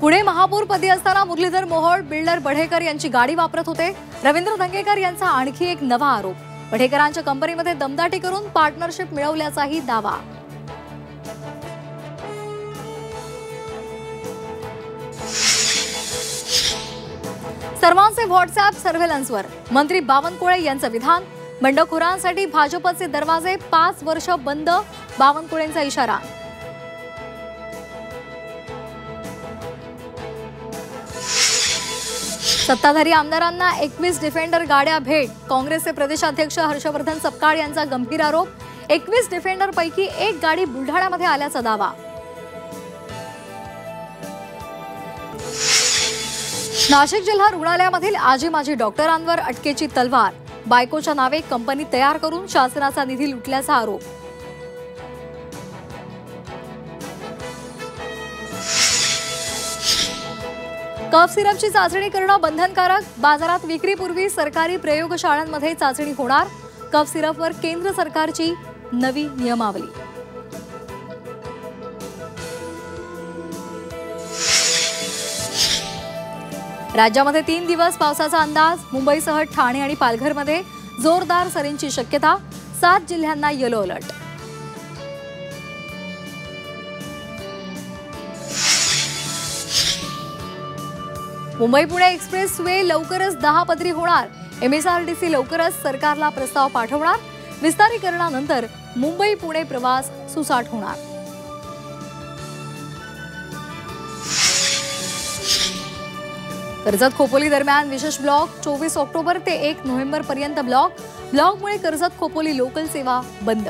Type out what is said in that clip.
पुणे महापौरपदी असताना मुरलीधर मोहोळ बिल्डर बढेकर यांची गाडी वापरत होते। रवींद्र धंगेकर यांचा आणखी एक नवा आरोप, बढेकरांच्या कंपनीमध्ये दमदाटी करून पार्टनरशिप मिळवल्याचाही दावा। सर्वांचे व्हॉट्सअॅप सर्व्हेलन्सवर मंत्री बावनकुळे यांचं विधान। बंडखोरांसाठी भाजपचे दरवाजे 5 वर्ष बंद, बावनकुळेंचा इशारा। सत्ताधारी आमदारांना 21 डिफेंडर गाड्या भेट। काँग्रेसचे प्रदेशाध्यक्ष हर्षवर्धन सपकाळ यांचा गंभीर आरोप, 21 डिफेंडर पैकी एक गाडी बुलढाण्यामध्ये आल्याचा दावा। नाशिक जिल्हा रुग्णालयामधील आजी माजी डॉक्टरांवर अटकेची तलवार, बायकोच्या नावे कंपनी तयार करून शासनाचा निधी लुटल्याचा आरोप। कफ सिरपची चाचणी करणं बंधनकारक, बाजारात विक्रीपूर्वी सरकारी प्रयोगशाळांमध्ये चाचणी होणार। कफ सिरपवर केंद्र सरकारची नवी नियमावली। राज्यामध्ये 3 दिवस पावसाचा अंदाज, मुंबईसह ठाणे आणि पालघरमध्ये जोरदार सरींची शक्यता, 7 जिल्ह्यांना yellow alert. Mumbai Pune express way लवकरच 10 पदरी होणार। MSRTC लवकरच सरकारला प्रस्ताव पाठवणार। विस्तारीकरणानंतर मुंबई पुणे प्रवास सुसाट होणार। कर्जत खोपोली दरम्यान विशेष ब्लॉक, 24 ऑक्टोबर ते 1 नोव्हेंबर पर्यंत ब्लॉकमुळे कर्जत खोपोली लोकल सेवा बंद।